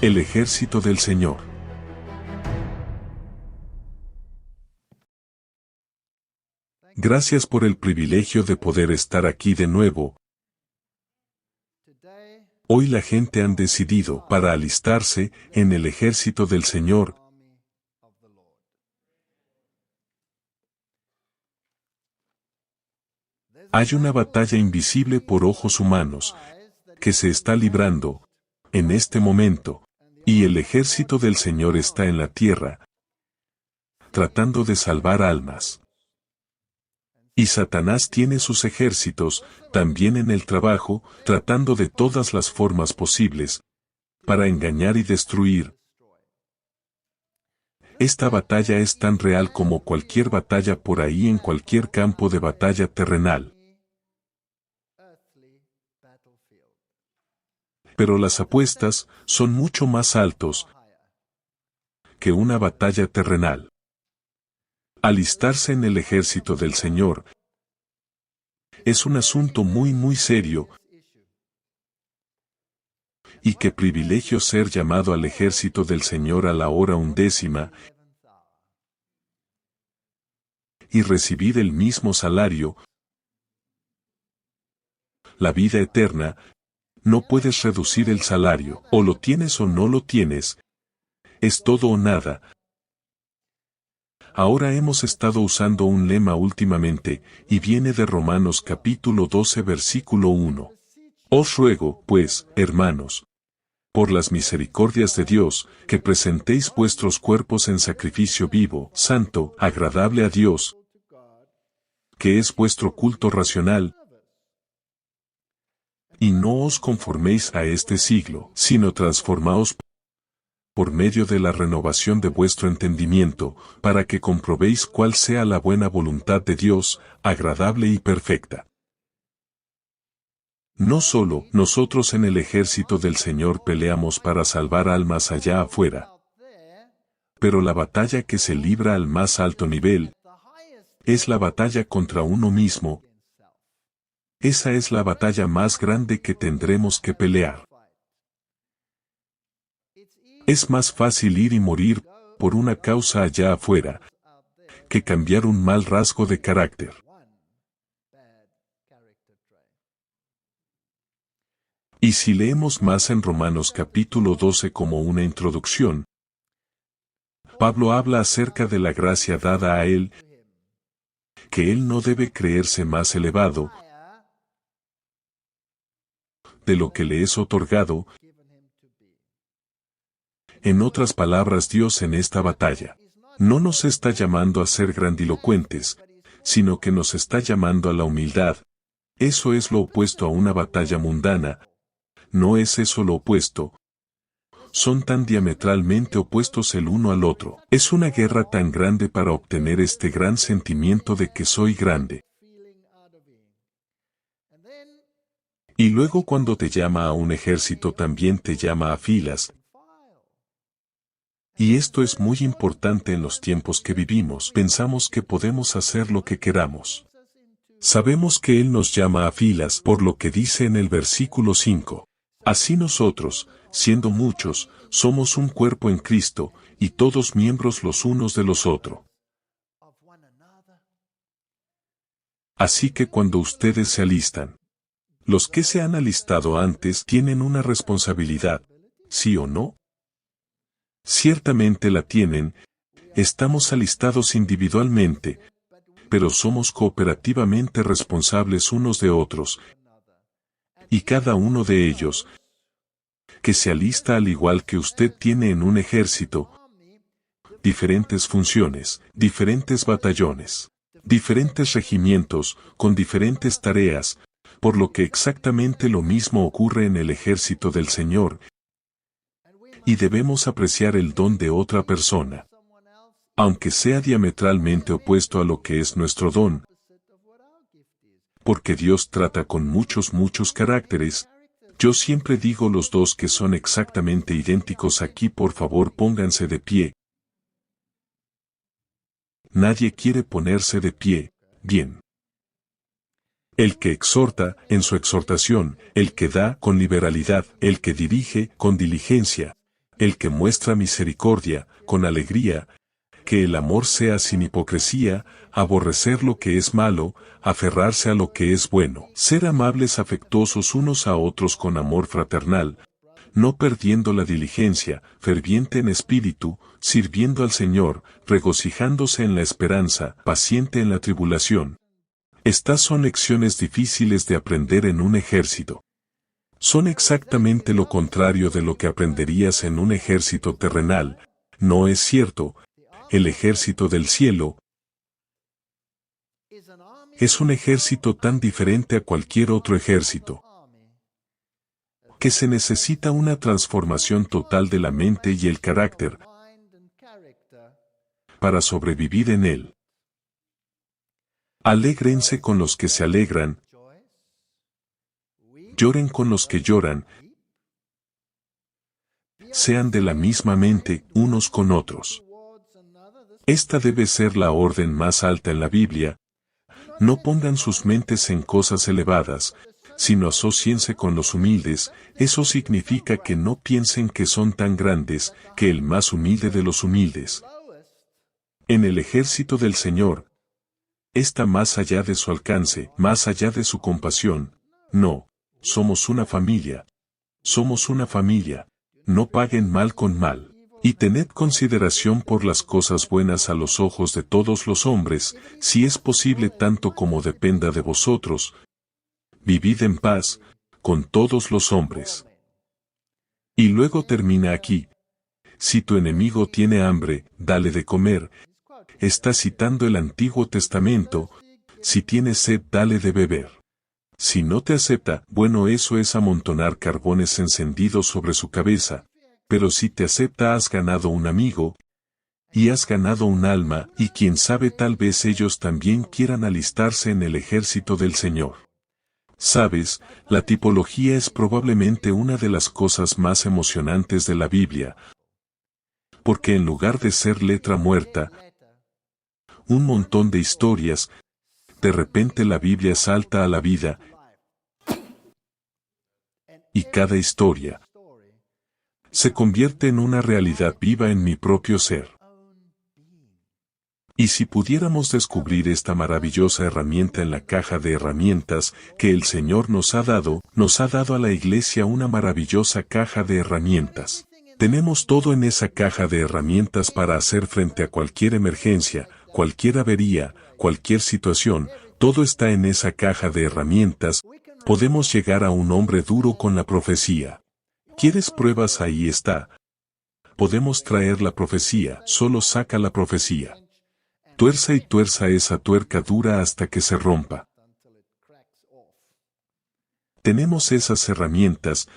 El ejército del Señor. Gracias por el privilegio de poder estar aquí de nuevo. Hoy la gente han decidido para alistarse en el ejército del Señor. Hay una batalla invisible por ojos humanos que se está librando en este momento, y el ejército del Señor está en la tierra, tratando de salvar almas. Y Satanás tiene sus ejércitos, también en el trabajo, tratando de todas las formas posibles, para engañar y destruir. Esta batalla es tan real como cualquier batalla por ahí en cualquier campo de batalla terrenal. Pero las apuestas son mucho más altos que una batalla terrenal. Alistarse en el ejército del Señor es un asunto muy serio, y qué privilegio ser llamado al ejército del Señor a la hora 11 y recibir el mismo salario, la vida eterna. No puedes reducir el salario, o lo tienes o no lo tienes, es todo o nada. Ahora hemos estado usando un lema últimamente, y viene de Romanos capítulo 12 versículo 1. Os ruego, pues, hermanos, por las misericordias de Dios, que presentéis vuestros cuerpos en sacrificio vivo, santo, agradable a Dios, que es vuestro culto racional, y no os conforméis a este siglo, sino transformaos por medio de la renovación de vuestro entendimiento, para que comprobéis cuál sea la buena voluntad de Dios, agradable y perfecta. No solo nosotros en el ejército del Señor peleamos para salvar almas allá afuera, pero la batalla que se libra al más alto nivel es la batalla contra uno mismo. Esa es la batalla más grande que tendremos que pelear. Es más fácil ir y morir por una causa allá afuera que cambiar un mal rasgo de carácter. Y si leemos más en Romanos capítulo 12 como una introducción, Pablo habla acerca de la gracia dada a él, que él no debe creerse más elevado de lo que le es otorgado. En otras palabras, Dios en esta batalla no nos está llamando a ser grandilocuentes, sino que nos está llamando a la humildad. Eso es lo opuesto a una batalla mundana. No es eso lo opuesto. Son tan diametralmente opuestos el uno al otro. Es una guerra tan grande para obtener este gran sentimiento de que soy grande. Y luego cuando te llama a un ejército también te llama a filas. Y esto es muy importante en los tiempos que vivimos. Pensamos que podemos hacer lo que queramos. Sabemos que Él nos llama a filas por lo que dice en el versículo 5. Así nosotros, siendo muchos, somos un cuerpo en Cristo, y todos miembros los unos de los otros. Así que cuando ustedes se alistan, los que se han alistado antes tienen una responsabilidad, ¿sí o no? Ciertamente la tienen. Estamos alistados individualmente, pero somos cooperativamente responsables unos de otros, y cada uno de ellos, que se alista al igual que usted tiene en un ejército, diferentes funciones, diferentes batallones, diferentes regimientos, con diferentes tareas, por lo que exactamente lo mismo ocurre en el ejército del Señor, y debemos apreciar el don de otra persona, aunque sea diametralmente opuesto a lo que es nuestro don, porque Dios trata con muchos caracteres. Yo siempre digo los dos que son exactamente idénticos aquí. Por favor, pónganse de pie. Nadie quiere ponerse de pie. Bien. El que exhorta, en su exhortación, el que da, con liberalidad, el que dirige, con diligencia, el que muestra misericordia, con alegría, que el amor sea sin hipocresía, aborrecer lo que es malo, aferrarse a lo que es bueno, ser amables afectuosos unos a otros con amor fraternal, no perdiendo la diligencia, ferviente en espíritu, sirviendo al Señor, regocijándose en la esperanza, paciente en la tribulación. Estas son lecciones difíciles de aprender en un ejército. Son exactamente lo contrario de lo que aprenderías en un ejército terrenal, ¿no es cierto? El ejército del cielo es un ejército tan diferente a cualquier otro ejército, que se necesita una transformación total de la mente y el carácter para sobrevivir en él. Alégrense con los que se alegran, lloren con los que lloran, sean de la misma mente unos con otros. Esta debe ser la orden más alta en la Biblia. No pongan sus mentes en cosas elevadas, sino asóciense con los humildes. Eso significa que no piensen que son tan grandes, que el más humilde de los humildes. En el ejército del Señor, está más allá de su alcance, más allá de su compasión. No, somos una familia. Somos una familia. No paguen mal con mal. Y tened consideración por las cosas buenas a los ojos de todos los hombres, si es posible tanto como dependa de vosotros. Vivid en paz, con todos los hombres. Y luego termina aquí. Si tu enemigo tiene hambre, dale de comer. Está citando el Antiguo Testamento. Si tiene sed, dale de beber. Si no te acepta, bueno, eso es amontonar carbones encendidos sobre su cabeza. Pero si te acepta, has ganado un amigo, y has ganado un alma, y quién sabe, tal vez ellos también quieran alistarse en el ejército del Señor. Sabes, la tipología es probablemente una de las cosas más emocionantes de la Biblia, porque en lugar de ser letra muerta, un montón de historias, de repente la Biblia salta a la vida, y cada historia se convierte en una realidad viva en mi propio ser. Y si pudiéramos descubrir esta maravillosa herramienta en la caja de herramientas que el Señor nos ha dado a la Iglesia una maravillosa caja de herramientas. Tenemos todo en esa caja de herramientas para hacer frente a cualquier emergencia, cualquier avería, cualquier situación, todo está en esa caja de herramientas. Podemos llegar a un hombre duro con la profecía. ¿Quieres pruebas? Ahí está. Podemos traer la profecía, solo saca la profecía. Tuerza y tuerza esa tuerca dura hasta que se rompa. Tenemos esas herramientas.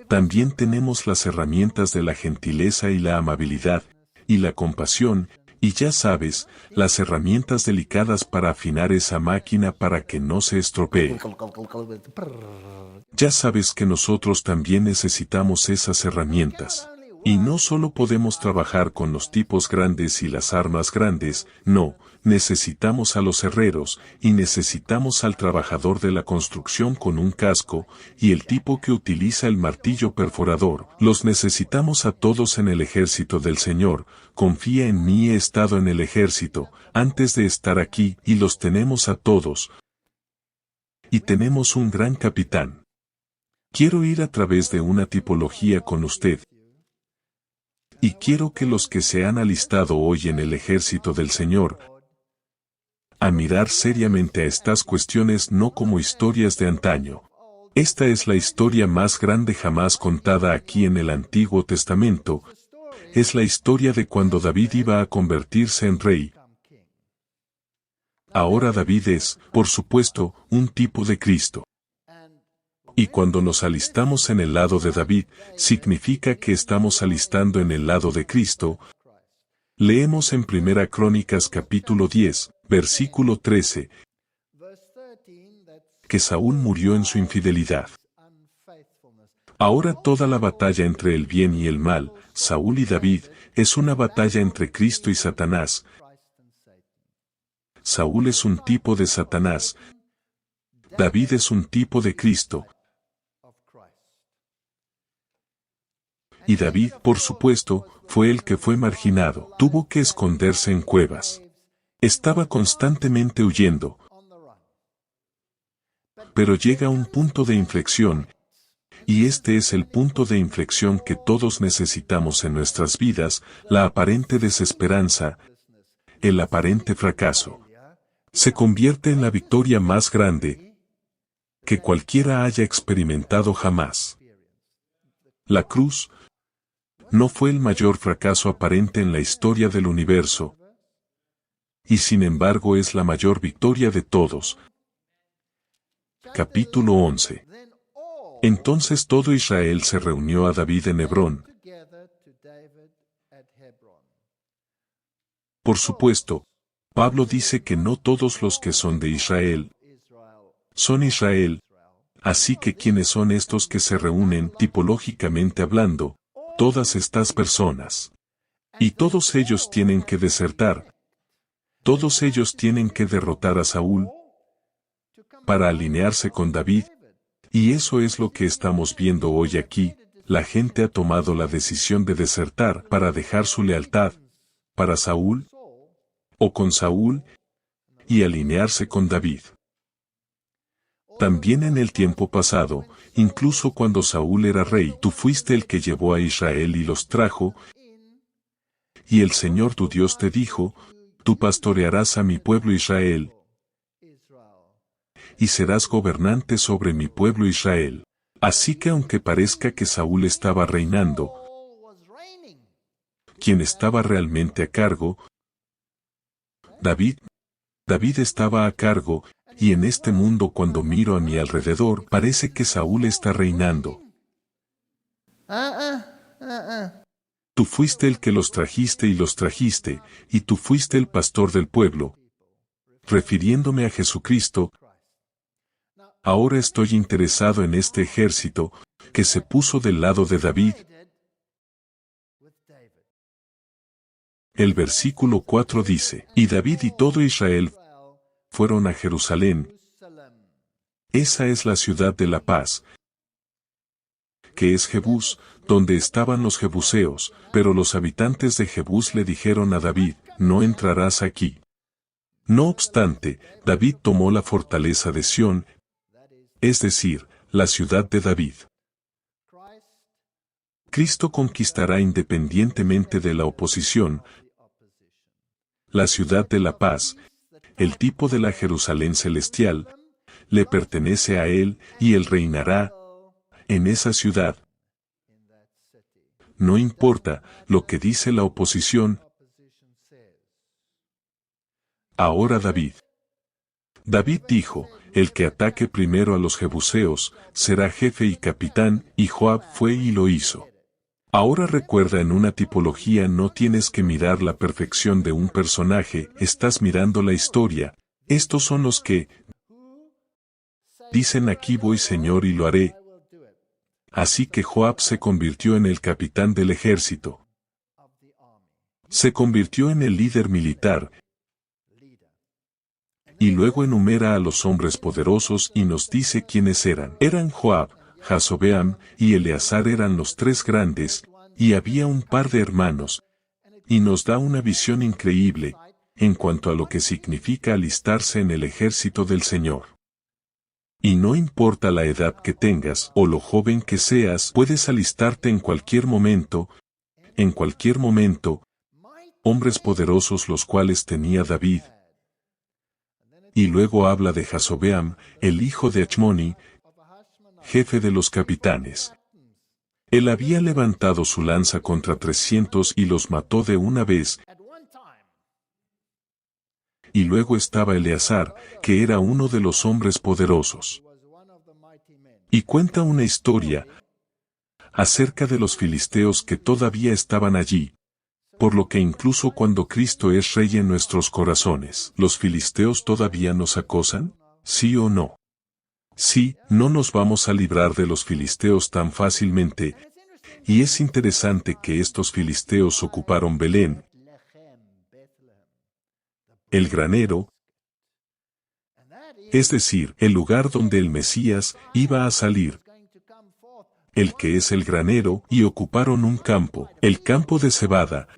También tenemos las herramientas de la gentileza y la amabilidad, y la compasión, y ya sabes, las herramientas delicadas para afinar esa máquina para que no se estropee. Ya sabes que nosotros también necesitamos esas herramientas. Y no solo podemos trabajar con los tipos grandes y las armas grandes, no, necesitamos a los herreros, y necesitamos al trabajador de la construcción con un casco, y el tipo que utiliza el martillo perforador. Los necesitamos a todos en el ejército del Señor. Confía en mí, he estado en el ejército, antes de estar aquí, y los tenemos a todos. Y tenemos un gran capitán. Quiero ir a través de una tipología con usted. Y quiero que los que se han alistado hoy en el ejército del Señor, a mirar seriamente a estas cuestiones no como historias de antaño. Esta es la historia más grande jamás contada aquí en el Antiguo Testamento. Es la historia de cuando David iba a convertirse en rey. Ahora David es, por supuesto, un tipo de Cristo. Y cuando nos alistamos en el lado de David, significa que estamos alistando en el lado de Cristo. Leemos en 1 Crónicas capítulo 10, versículo 13, que Saúl murió en su infidelidad. Ahora toda la batalla entre el bien y el mal, Saúl y David, es una batalla entre Cristo y Satanás. Saúl es un tipo de Satanás. David es un tipo de Cristo. Y David, por supuesto, fue el que fue marginado. Tuvo que esconderse en cuevas. Estaba constantemente huyendo. Pero llega un punto de inflexión, y este es el punto de inflexión que todos necesitamos en nuestras vidas, la aparente desesperanza, el aparente fracaso. Se convierte en la victoria más grande que cualquiera haya experimentado jamás. La cruz no fue el mayor fracaso aparente en la historia del universo, y sin embargo es la mayor victoria de todos. Capítulo 11. Entonces todo Israel se reunió a David en Hebrón. Por supuesto, Pablo dice que no todos los que son de Israel son Israel, así que ¿quiénes son estos que se reúnen tipológicamente hablando? Todas estas personas. Y todos ellos tienen que desertar. Todos ellos tienen que derrotar a Saúl para alinearse con David. Y eso es lo que estamos viendo hoy aquí. La gente ha tomado la decisión de desertar para dejar su lealtad para Saúl o con Saúl y alinearse con David. También en el tiempo pasado, incluso cuando Saúl era rey, tú fuiste el que llevó a Israel y los trajo, y el Señor tu Dios te dijo, tú pastorearás a mi pueblo Israel, y serás gobernante sobre mi pueblo Israel. Así que aunque parezca que Saúl estaba reinando, quien estaba realmente a cargo, David estaba a cargo, y en este mundo cuando miro a mi alrededor parece que Saúl está reinando. Tú fuiste el que los trajiste, y tú fuiste el pastor del pueblo. Refiriéndome a Jesucristo, ahora estoy interesado en este ejército, que se puso del lado de David. El versículo 4 dice, y David y todo Israel fueron a Jerusalén. Esa es la ciudad de la paz, que es Jebús, donde estaban los jebuseos, pero los habitantes de Jebús le dijeron a David, no entrarás aquí. No obstante, David tomó la fortaleza de Sión, es decir, la ciudad de David. Cristo conquistará independientemente de la oposición, la ciudad de la paz, el tipo de la Jerusalén celestial, le pertenece a Él, y Él reinará en esa ciudad. No importa lo que dice la oposición. Ahora David dijo, el que ataque primero a los jebuseos, será jefe y capitán, y Joab fue y lo hizo. Ahora recuerda, en una tipología no tienes que mirar la perfección de un personaje, estás mirando la historia. Estos son los que dicen aquí voy Señor y lo haré. Así que Joab se convirtió en el capitán del ejército. Se convirtió en el líder militar. Y luego enumera a los hombres poderosos y nos dice quiénes eran. Eran Joab, Jasobeam y Eleazar, eran los tres grandes, y había un par de hermanos. Y nos da una visión increíble, en cuanto a lo que significa alistarse en el ejército del Señor. Y no importa la edad que tengas o lo joven que seas, puedes alistarte en cualquier momento. Hombres poderosos los cuales tenía David. Y luego habla de Jasobeam, el hijo de Achmoni, jefe de los capitanes. Él había levantado su lanza contra 300 y los mató de una vez. Y luego estaba Eleazar, que era uno de los hombres poderosos. Y cuenta una historia acerca de los filisteos que todavía estaban allí. Por lo que incluso cuando Cristo es rey en nuestros corazones, ¿los filisteos todavía nos acosan? ¿Sí o no? Sí, no nos vamos a librar de los filisteos tan fácilmente. Y es interesante que estos filisteos ocuparon Belén, el granero, es decir, el lugar donde el Mesías iba a salir. el que es el granero, y ocuparon un campo, el campo de cebada,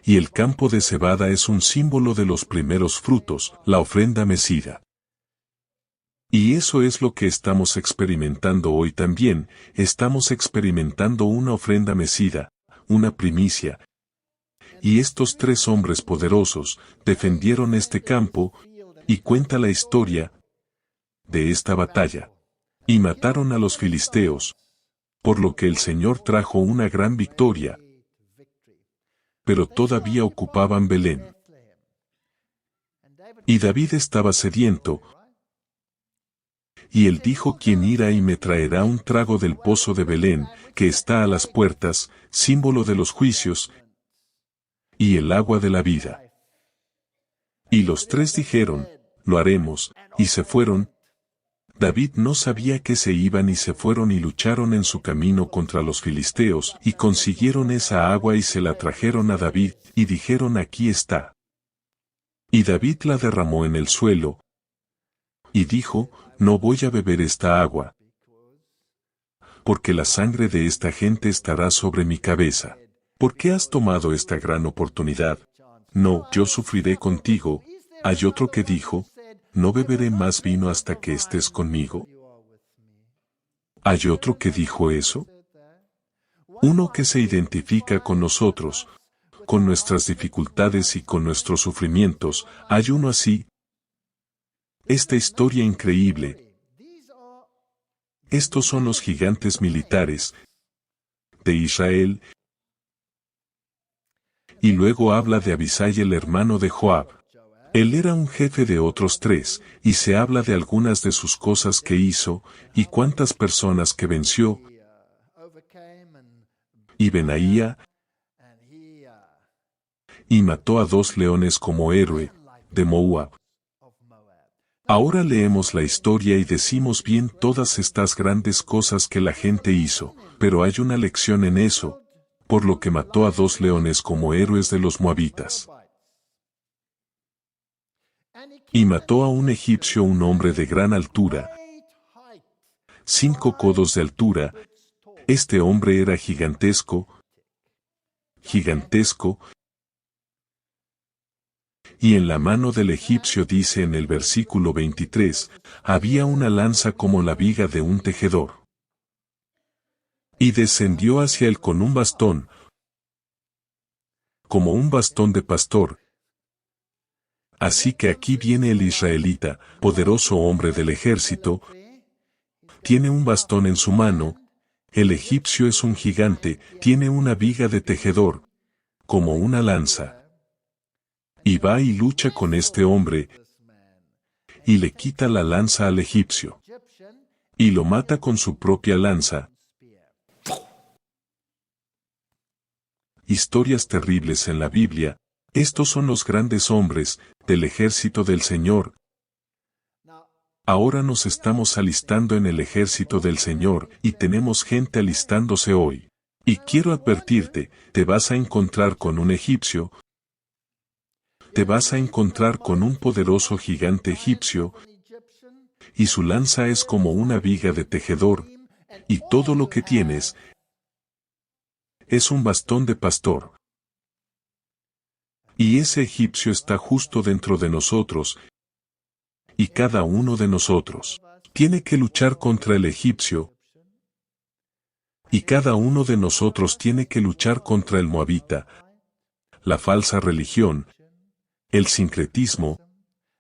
y el campo de cebada es un símbolo de los primeros frutos, la ofrenda mecida. Y eso es lo que estamos experimentando hoy también, estamos experimentando una ofrenda mecida, una primicia. Y estos tres hombres poderosos defendieron este campo, y cuenta la historia de esta batalla. Y mataron a los filisteos, por lo que el Señor trajo una gran victoria. Pero todavía ocupaban Belén. Y David estaba sediento, y él dijo: ¿Quién irá y me traerá un trago del pozo de Belén, que está a las puertas, símbolo de los juicios, y el agua de la vida? Y los tres dijeron: lo haremos, y se fueron. David no sabía que se iban y se fueron y lucharon en su camino contra los filisteos, y consiguieron esa agua y se la trajeron a David, y dijeron: aquí está. Y David la derramó en el suelo, y dijo: no voy a beber esta agua, porque la sangre de esta gente estará sobre mi cabeza. ¿Por qué has tomado esta gran oportunidad? No, yo sufriré contigo. Hay otro que dijo: no beberé más vino hasta que estés conmigo. ¿Hay otro que dijo eso? Uno que se identifica con nosotros, con nuestras dificultades y con nuestros sufrimientos. Hay uno así. Esta historia increíble. Estos son los gigantes militares de Israel. Y luego habla de Abisai, el hermano de Joab. Él era un jefe de otros tres, y se habla de algunas de sus cosas que hizo, y cuántas personas que venció. Y Benaía, y mató a 2 leones como héroe, de Moab. Ahora leemos la historia y decimos: bien, todas estas grandes cosas que la gente hizo, pero hay una lección en eso, por lo que mató a 2 leones como héroes de los moabitas. Y mató a un egipcio, un hombre de gran altura, 5 codos de altura. Este hombre era gigantesco, y en la mano del egipcio, dice en el versículo 23, había una lanza como la viga de un tejedor. Y descendió hacia él con un bastón, como un bastón de pastor. Así que aquí viene el israelita, poderoso hombre del ejército, tiene un bastón en su mano. El egipcio es un gigante, tiene una viga de tejedor, como una lanza. Y va y lucha con este hombre, y le quita la lanza al egipcio, y lo mata con su propia lanza. Historias terribles en la Biblia. Estos son los grandes hombres del ejército del Señor. Ahora nos estamos alistando en el ejército del Señor, y tenemos gente alistándose hoy. Y quiero advertirte, te vas a encontrar con un egipcio, te vas a encontrar con un poderoso gigante egipcio, y su lanza es como una viga de tejedor, y todo lo que tienes es un bastón de pastor. Y ese egipcio está justo dentro de nosotros, y cada uno de nosotros tiene que luchar contra el egipcio, y cada uno de nosotros tiene que luchar contra el moabita, la falsa religión, el sincretismo,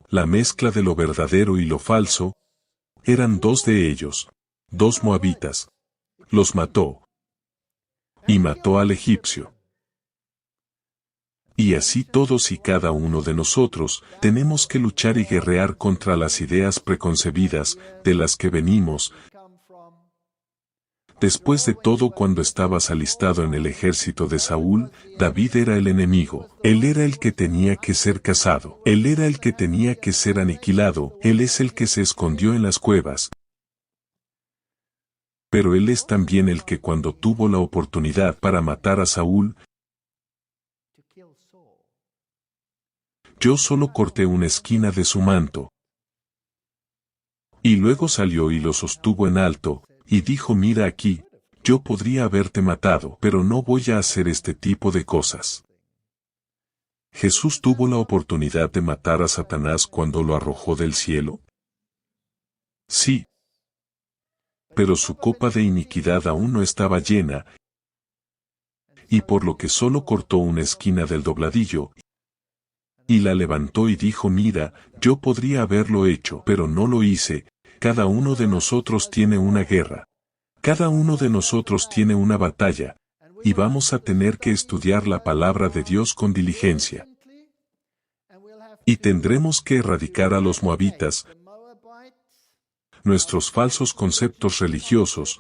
la mezcla de lo verdadero y lo falso. Eran 2 de ellos, 2 moabitas. Los mató. Y mató al egipcio. Y así todos y cada uno de nosotros tenemos que luchar y guerrear contra las ideas preconcebidas de las que venimos. Después de todo, cuando estabas alistado en el ejército de Saúl, David era el enemigo. Él era el que tenía que ser cazado. Él era el que tenía que ser aniquilado. Él es el que se escondió en las cuevas. Pero él es también el que, cuando tuvo la oportunidad para matar a Saúl, yo solo corté una esquina de su manto. Y luego salió y lo sostuvo en alto, y dijo: mira aquí, yo podría haberte matado, pero no voy a hacer este tipo de cosas. ¿Jesús tuvo la oportunidad de matar a Satanás cuando lo arrojó del cielo? Sí. Pero su copa de iniquidad aún no estaba llena, y por lo que solo cortó una esquina del dobladillo, y la levantó y dijo: mira, yo podría haberlo hecho, pero no lo hice. Cada uno de nosotros tiene una guerra. Cada uno de nosotros tiene una batalla, y vamos a tener que estudiar la palabra de Dios con diligencia. Y tendremos que erradicar a los moabitas, nuestros falsos conceptos religiosos,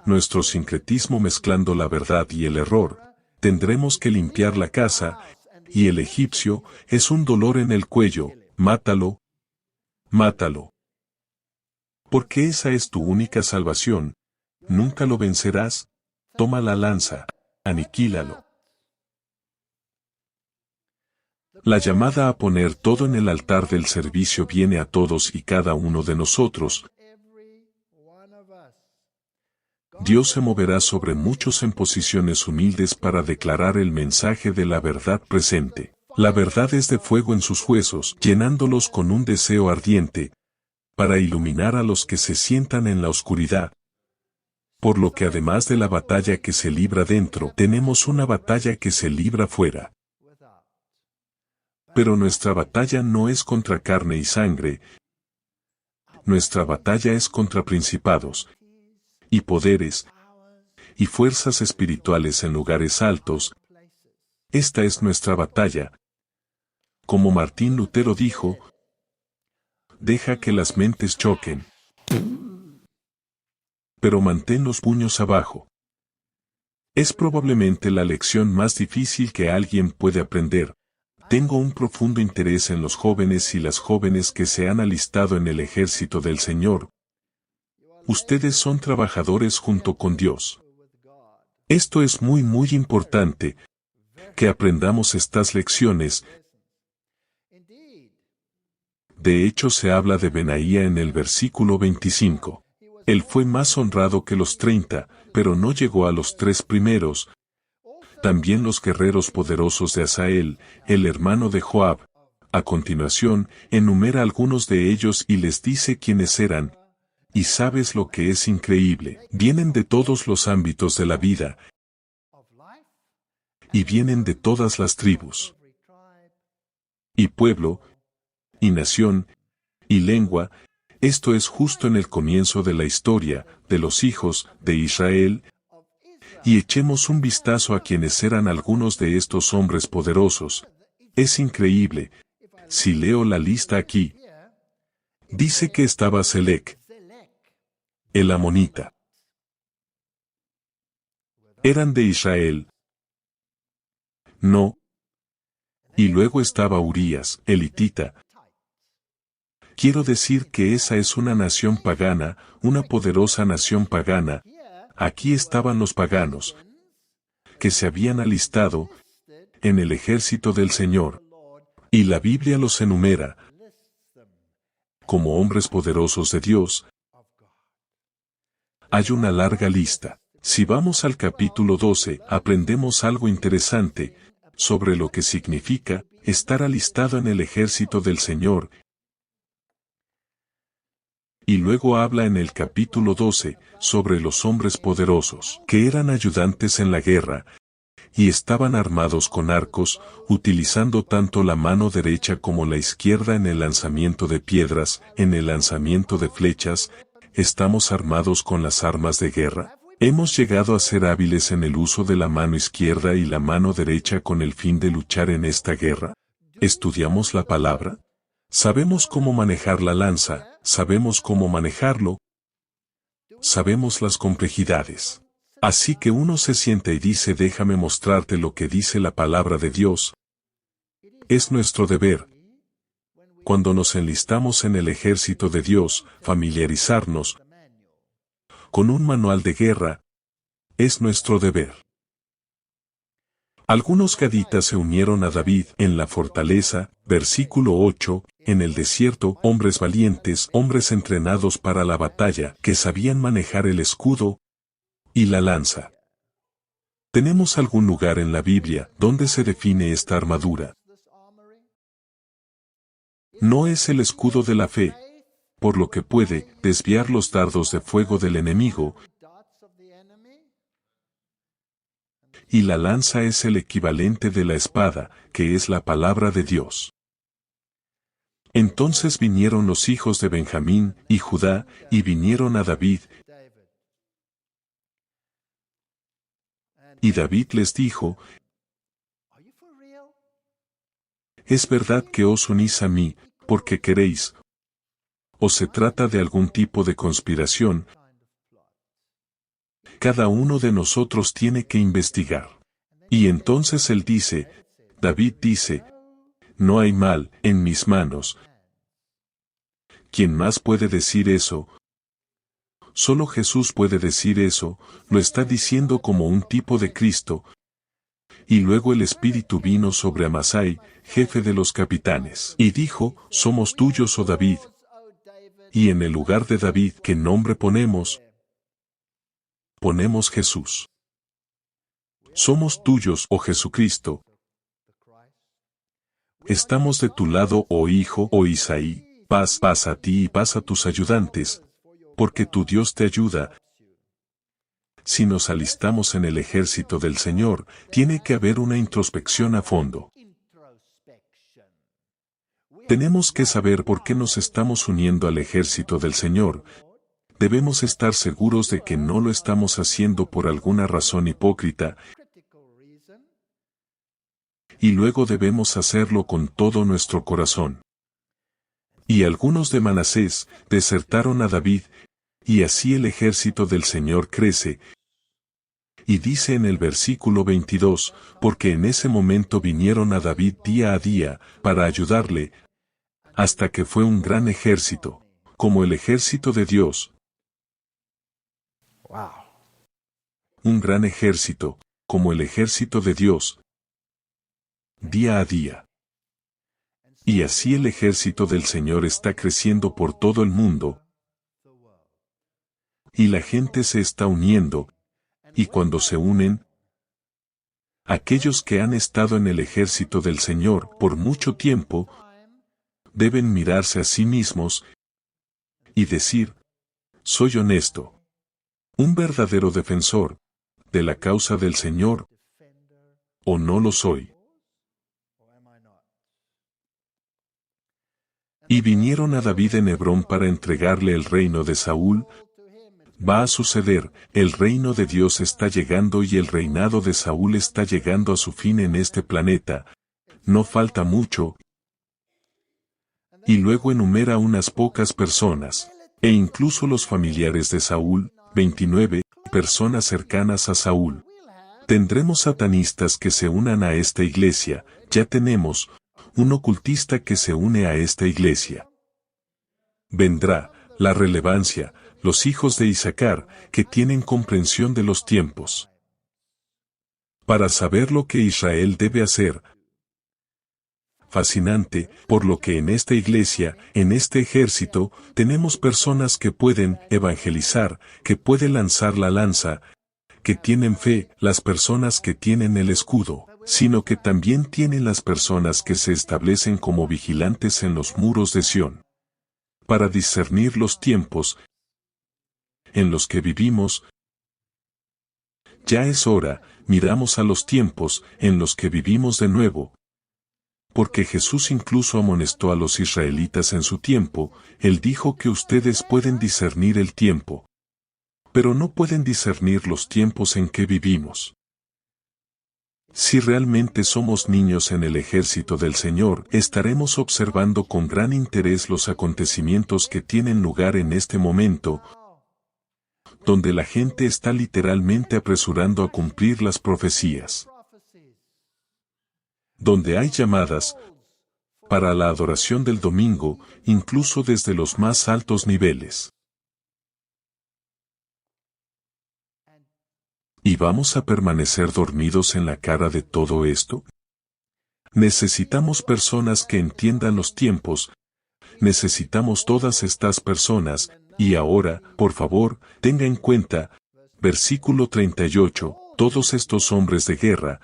nuestro sincretismo mezclando la verdad y el error. Tendremos que limpiar la casa, y el egipcio es un dolor en el cuello. Mátalo, mátalo. Porque esa es tu única salvación. Nunca lo vencerás. Toma la lanza, aniquílalo. La llamada a poner todo en el altar del servicio viene a todos y cada uno de nosotros. Dios se moverá sobre muchos en posiciones humildes para declarar el mensaje de la verdad presente. La verdad es de fuego en sus huesos, llenándolos con un deseo ardiente, para iluminar a los que se sientan en la oscuridad. Por lo que además de la batalla que se libra dentro, tenemos una batalla que se libra fuera. Pero nuestra batalla no es contra carne y sangre. Nuestra batalla es contra principados, y poderes, y fuerzas espirituales en lugares altos. Esta es nuestra batalla. Como Martín Lutero dijo, deja que las mentes choquen, pero mantén los puños abajo. Es probablemente la lección más difícil que alguien puede aprender. Tengo un profundo interés en los jóvenes y las jóvenes que se han alistado en el ejército del Señor. Ustedes son trabajadores junto con Dios. Esto es muy importante, que aprendamos estas lecciones. De hecho se habla de Benaía en el versículo 25. Él fue más honrado que los 30, pero no llegó a los 3 primeros. También los guerreros poderosos de Asael, el hermano de Joab. A continuación, enumera algunos de ellos y les dice quiénes eran. Y sabes lo que es increíble, vienen de todos los ámbitos de la vida, y vienen de todas las tribus, y pueblo, y nación, y lengua. Esto es justo en el comienzo de la historia de los hijos de Israel. Y echemos un vistazo a quienes eran algunos de estos hombres poderosos. Es increíble. Si leo la lista aquí, dice que estaba Selec, el amonita. ¿Eran de Israel? No. Y luego estaba Urías, el hitita. Quiero decir que esa es una nación pagana, una poderosa nación pagana. Aquí estaban los paganos, que se habían alistado en el ejército del Señor. Y la Biblia los enumera como hombres poderosos de Dios. Hay una larga lista. Si vamos al capítulo 12, aprendemos algo interesante sobre lo que significa estar alistado en el ejército del Señor. Y luego habla en el capítulo 12 sobre los hombres poderosos, que eran ayudantes en la guerra, y estaban armados con arcos, utilizando tanto la mano derecha como la izquierda en el lanzamiento de piedras, en el lanzamiento de flechas. ¿Estamos armados con las armas de guerra? ¿Hemos llegado a ser hábiles en el uso de la mano izquierda y la mano derecha con el fin de luchar en esta guerra? ¿Estudiamos la palabra? ¿Sabemos cómo manejar la lanza? ¿Sabemos cómo manejarlo? Sabemos las complejidades. Así que uno se sienta y dice: déjame mostrarte lo que dice la palabra de Dios. Es nuestro deber, cuando nos enlistamos en el ejército de Dios, familiarizarnos con un manual de guerra. Es nuestro deber. Algunos gaditas se unieron a David en la fortaleza, versículo 8, en el desierto, hombres valientes, hombres entrenados para la batalla, que sabían manejar el escudo. y la lanza. ¿Tenemos algún lugar en la Biblia donde se define esta armadura? No es el escudo de la fe, por lo que puede desviar los dardos de fuego del enemigo, y la lanza es el equivalente de la espada, que es la palabra de Dios. Entonces vinieron los hijos de Benjamín y Judá, y vinieron a David, y David les dijo: ¿Es verdad que os unís a mí, porque queréis? ¿O se trata de algún tipo de conspiración? Cada uno de nosotros tiene que investigar. Y entonces David dice: no hay mal en mis manos. ¿Quién más puede decir eso? Solo Jesús puede decir eso, lo está diciendo como un tipo de Cristo. Y luego el Espíritu vino sobre Amasai, jefe de los capitanes, y dijo: somos tuyos, oh David. Y en el lugar de David, ¿qué nombre ponemos? Ponemos Jesús. Somos tuyos, oh Jesucristo. Estamos de tu lado, oh Hijo, oh Isaí. Paz a ti y paz a tus ayudantes, porque tu Dios te ayuda. Si nos alistamos en el ejército del Señor, tiene que haber una introspección a fondo. Tenemos que saber por qué nos estamos uniendo al ejército del Señor. Debemos estar seguros de que no lo estamos haciendo por alguna razón hipócrita, y luego debemos hacerlo con todo nuestro corazón. Y algunos de Manasés desertaron a David, y así el ejército del Señor crece. Y dice en el versículo 22, porque en ese momento vinieron a David día a día, para ayudarle, hasta que fue un gran ejército, como el ejército de Dios. Un gran ejército, como el ejército de Dios, día a día. Y así el ejército del Señor está creciendo por todo el mundo, y la gente se está uniendo, y cuando se unen, aquellos que han estado en el ejército del Señor por mucho tiempo, deben mirarse a sí mismos y decir: soy honesto, un verdadero defensor de la causa del Señor, o no lo soy. Y vinieron a David en Hebrón para entregarle el reino de Saúl. Va a suceder, el reino de Dios está llegando y el reinado de Saúl está llegando a su fin en este planeta. No falta mucho. Y luego enumera unas pocas personas, e incluso los familiares de Saúl, 29 personas cercanas a Saúl. Tendremos satanistas que se unan a esta iglesia, ya tenemos un ocultista que se une a esta iglesia. Vendrá la relevancia, los hijos de Isaacar, que tienen comprensión de los tiempos, para saber lo que Israel debe hacer. Fascinante, por lo que en esta iglesia, en este ejército, tenemos personas que pueden evangelizar, que pueden lanzar la lanza, que tienen fe, las personas que tienen el escudo, sino que también tienen las personas que se establecen como vigilantes en los muros de Sión, para discernir los tiempos en los que vivimos. Ya es hora, miramos a los tiempos en los que vivimos de nuevo. Porque Jesús incluso amonestó a los israelitas en su tiempo, Él dijo que ustedes pueden discernir el tiempo, pero no pueden discernir los tiempos en que vivimos. Si realmente somos niños en el ejército del Señor, estaremos observando con gran interés los acontecimientos que tienen lugar en este momento, donde la gente está literalmente apresurando a cumplir las profecías, donde hay llamadas para la adoración del domingo, incluso desde los más altos niveles. ¿Y vamos a permanecer dormidos en la cara de todo esto? Necesitamos personas que entiendan los tiempos. Necesitamos todas estas personas, y ahora, por favor, tenga en cuenta, Versículo 38, todos estos hombres de guerra,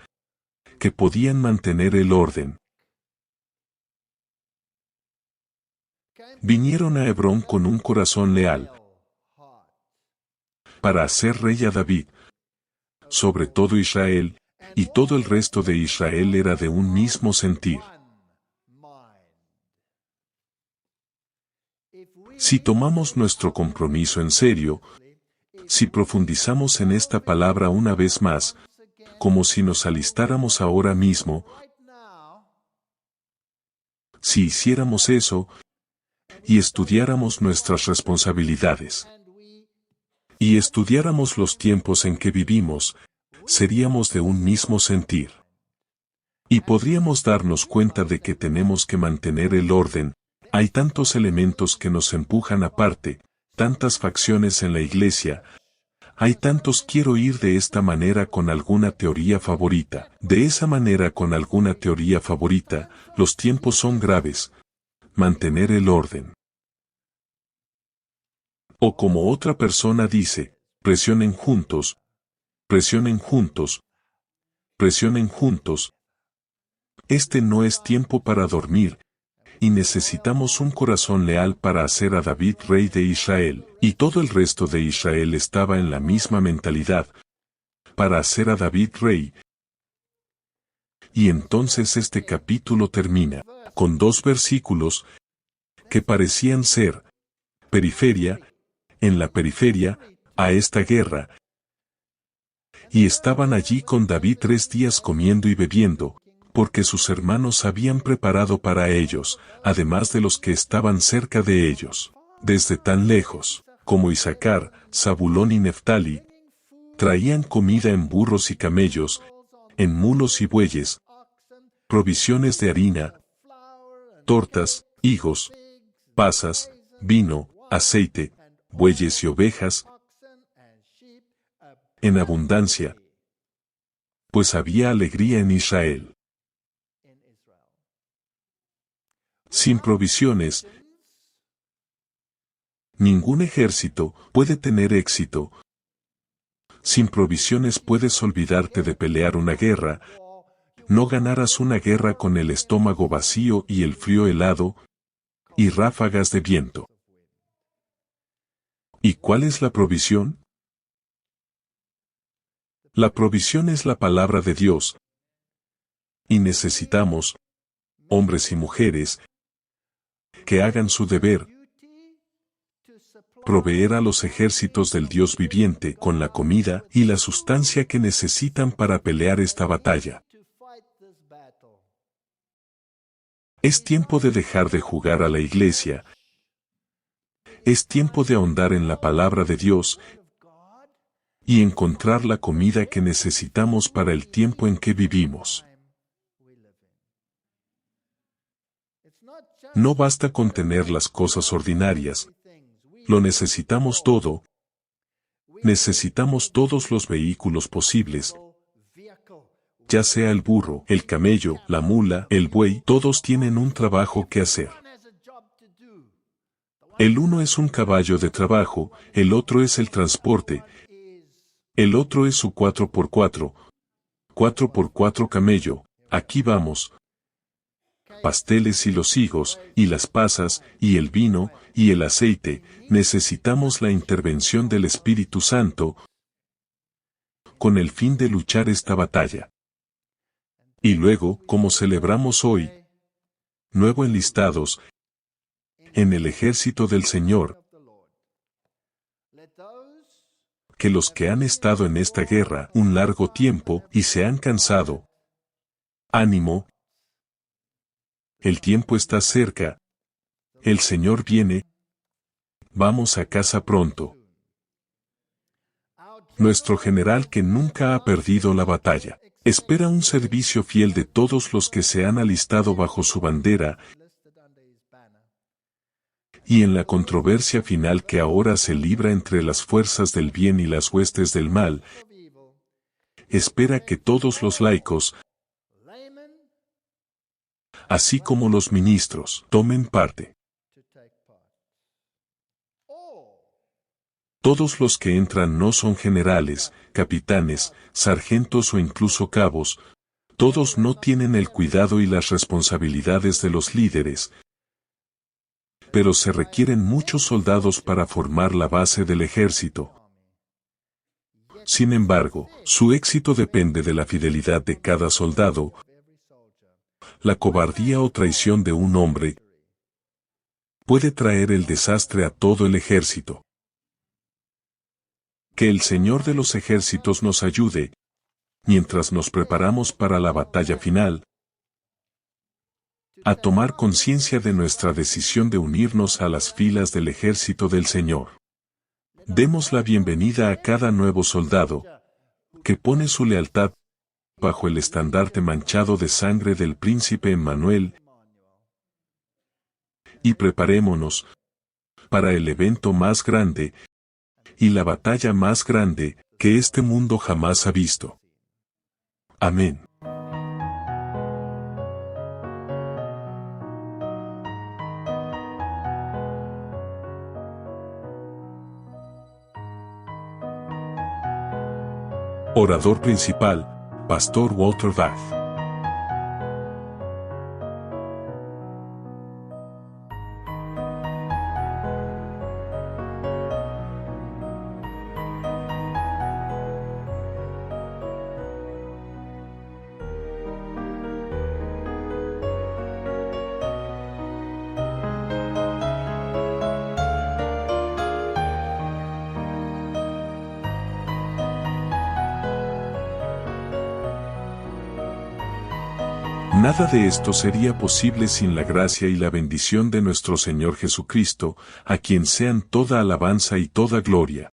que podían mantener el orden, vinieron a Hebrón con un corazón leal, para hacer rey a David, sobre todo Israel, y todo el resto de Israel era de un mismo sentir. Si tomamos nuestro compromiso en serio, si profundizamos en esta palabra una vez más, como si nos alistáramos ahora mismo, si hiciéramos eso, y estudiáramos nuestras responsabilidades, y estudiáramos los tiempos en que vivimos, seríamos de un mismo sentir. Y podríamos darnos cuenta de que tenemos que mantener el orden. Hay tantos elementos que nos empujan aparte, tantas facciones en la iglesia. Hay tantos quiero ir de esta manera con alguna teoría favorita. De esa manera con alguna teoría favorita, los tiempos son graves. Mantener el orden. O como otra persona dice, presionen juntos, presionen juntos, presionen juntos. Este no es tiempo para dormir, y necesitamos un corazón leal para hacer a David rey de Israel, y todo el resto de Israel estaba en la misma mentalidad, para hacer a David rey. Y entonces este capítulo termina, con 2 versículos, que parecían ser, periferia, en la periferia, a esta guerra. Y estaban allí con David 3 días comiendo y bebiendo, porque sus hermanos habían preparado para ellos, además de los que estaban cerca de ellos, desde tan lejos, como Isaacar, Zabulón y Neftali, traían comida en burros y camellos, en mulos y bueyes, provisiones de harina, tortas, higos, pasas, vino, aceite, bueyes y ovejas, en abundancia, pues había alegría en Israel. Sin provisiones, ningún ejército puede tener éxito. Sin provisiones puedes olvidarte de pelear una guerra. No ganarás una guerra con el estómago vacío y el frío helado, y ráfagas de viento. ¿Y cuál es la provisión? La provisión es la palabra de Dios. Y necesitamos, hombres y mujeres, que hagan su deber, proveer a los ejércitos del Dios viviente con la comida y la sustancia que necesitan para pelear esta batalla. Es tiempo de dejar de jugar a la iglesia. Es tiempo de ahondar en la palabra de Dios y encontrar la comida que necesitamos para el tiempo en que vivimos. No basta con tener las cosas ordinarias. Lo necesitamos todo. Necesitamos todos los vehículos posibles. Ya sea el burro, el camello, la mula, el buey, todos tienen un trabajo que hacer. El uno es un caballo de trabajo, el otro es el transporte, el otro es su 4x4, 4x4 camello, aquí vamos. Pasteles y los higos, y las pasas, y el vino, y el aceite, necesitamos la intervención del Espíritu Santo, con el fin de luchar esta batalla. Y luego, como celebramos hoy, nuevo enlistados, en el ejército del Señor, que los que han estado en esta guerra un largo tiempo y se han cansado, ánimo, el tiempo está cerca, el Señor viene, vamos a casa pronto. Nuestro general que nunca ha perdido la batalla, espera un servicio fiel de todos los que se han alistado bajo su bandera, y en la controversia final que ahora se libra entre las fuerzas del bien y las huestes del mal, espera que todos los laicos, así como los ministros, tomen parte. Todos los que entran no son generales, capitanes, sargentos o incluso cabos. Todos no tienen el cuidado y las responsabilidades de los líderes, pero se requieren muchos soldados para formar la base del ejército. Sin embargo, su éxito depende de la fidelidad de cada soldado. La cobardía o traición de un hombre puede traer el desastre a todo el ejército. Que el Señor de los ejércitos nos ayude, mientras nos preparamos para la batalla final, a tomar conciencia de nuestra decisión de unirnos a las filas del ejército del Señor. Demos la bienvenida a cada nuevo soldado, que pone su lealtad bajo el estandarte manchado de sangre del príncipe Emmanuel, y preparémonos para el evento más grande y la batalla más grande que este mundo jamás ha visto. Amén. Orador principal, Pastor Walter Bath. Nada de esto sería posible sin la gracia y la bendición de nuestro Señor Jesucristo, a quien sean toda alabanza y toda gloria.